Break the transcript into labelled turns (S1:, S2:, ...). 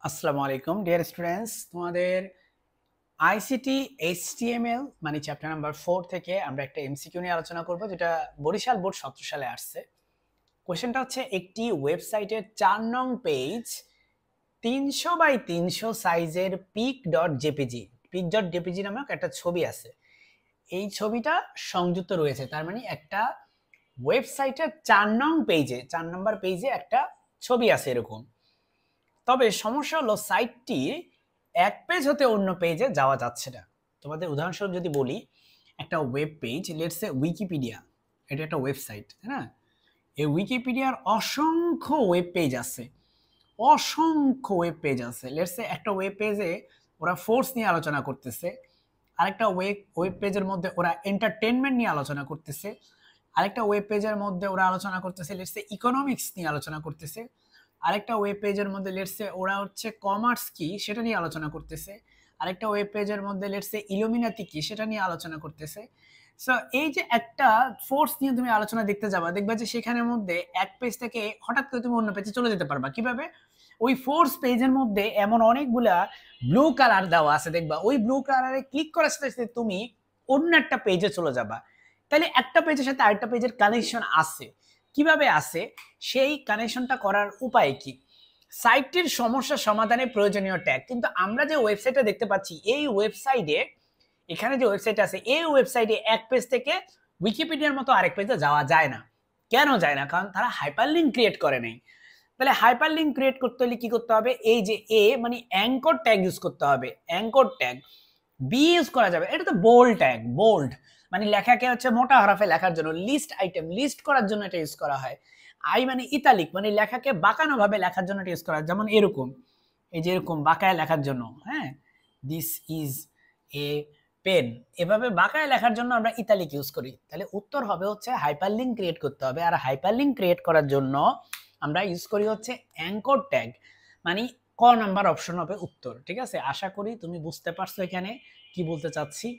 S1: আসসালামু আলাইকুম dear students, তোমাদের আইসিটি এইচটিএমএল মানে চ্যাপ্টার নাম্বার 4 থেকে আমরা একটা এমসিকিউ নিয়ে আলোচনা করব, যেটা বরিশাল বোর্ড 17 সালে আসছে। কোশ্চেনটা হচ্ছে, একটি ওয়েবসাইটের 4 নং পেজ 300 বাই 300 সাইজের পিক.জেপিজি নামক একটা ছবি আছে। এই ছবিটা সংযুক্ত রয়েছে, তার মানে একটা ওয়েবসাইটের 4 নং পেজে 4 নম্বর পেজে একটা ছবি আছে এরকম। তবে সমস্যা হলো সাইটটি এক পেজ হতে অন্য পেজে যাওয়া যাচ্ছে না। তোমাদের উদাহরণস্বরূপ যদি বলি, একটা web page, let's say Wikipedia, এটা একটা ওয়েবসাইট, তাই না? এই উইকিপিডিয়ার অসংখ্য ওয়েব পেজ আছে, লেটস সে একটা ওয়েব পেজে ওরা ফোর্স নিয়ে আলোচনা করতেছে, আরেকটা ওয়েব পেজের মধ্যে ওরা এন্টারটেনমেন্ট নিয়ে আলোচনা করতেছে, আরেকটা ওয়েব পেজের মধ্যে ওরা আলোচনা করতেছে লেটস সে ইকোনমিক্স নিয়ে আলোচনা করতেছে, আরেকটা ওয়েব পেজের মধ্যে লেটস সে ওরা হচ্ছে কমার্স কি সেটা নিয়ে আলোচনা করতেছে, আরেকটা ওয়েব পেজের মধ্যে লেটস সে ইলুমিনাতি কি সেটা নিয়ে আলোচনা করতেছে। সো এই যে একটা ফোর্স নিয়ে তুমি আলোচনা দেখতে যাবা, দেখবা যে সেখানের মধ্যে এক পেজ থেকে হঠাৎ করে তুমি অন্য পেজে চলে যেতে পারবা। কিভাবে? ওই ফোর্স পেজের মধ্যে এমন অনেকগুলা ব্লু কালার দেওয়া আছে, দেখবা ওই ব্লু কালারে ক্লিক করার সাথে সাথে তুমি অন্য একটা পেজে চলে যাবা। তাহলে একটা পেজের সাথে আরেকটা পেজের কানেকশন আছে। কিভাবে আছে, সেই কানেকশনটা করার উপায় কি? সাইটটির সমস্যা সমাধানে প্রয়োজনীয় ট্যাগ। কিন্তু আমরা যে ওয়েবসাইটটা দেখতে পাচ্ছি, এই ওয়েবসাইটে, এখানে যে ওয়েবসাইট আছে, এই ওয়েবসাইটে এক পেজ থেকে উইকিপিডিয়ার মতো আরেক পেজে যাওয়া যায় না। কেন যায় না? কারণ তারা হাইপারলিংক ক্রিয়েট করে নাই। তাহলে হাইপারলিংক ক্রিয়েট করতে হলে কি করতে হবে? এই যে এ মানে অ্যাঙ্কর ট্যাগ ইউজ করতে হবে। অ্যাঙ্কর ট্যাগ বি ইউজ করা যাবে। এটা তো বোল্ড ট্যাগ। বোল্ড মানে লেখাকে হচ্ছে মোটা হরফে লেখার জন্য, লিস্ট আইটেম লিস্ট করার জন্য এটা ইউজ করা হয়। আই মানে ইতালিক মানে লেখাকে বাঁকানো ভাবে লেখার জন্য এটা ইউজ করা হয়। যেমন এরকম, এই যে এরকম বাঁকায় লেখার জন্য, হ্যাঁ, দিস ইজ এ পেন, এভাবে বাঁকায় লেখার জন্য আমরা ইতালিক ইউজ করি। তাহলে উত্তর হবে হচ্ছে হাইপারলিংক ক্রিয়েট করতে হবে। আর হাইপারলিংক ক্রিয়েট করার জন্য আমরা ইউজ করি হচ্ছে অ্যাঙ্কর ট্যাগ, মানে ক নাম্বার অপশন হবে উত্তর। ঠিক আছে, আশা করি তুমি বুঝতে পারছো এখানে কি বলতে চাচ্ছি।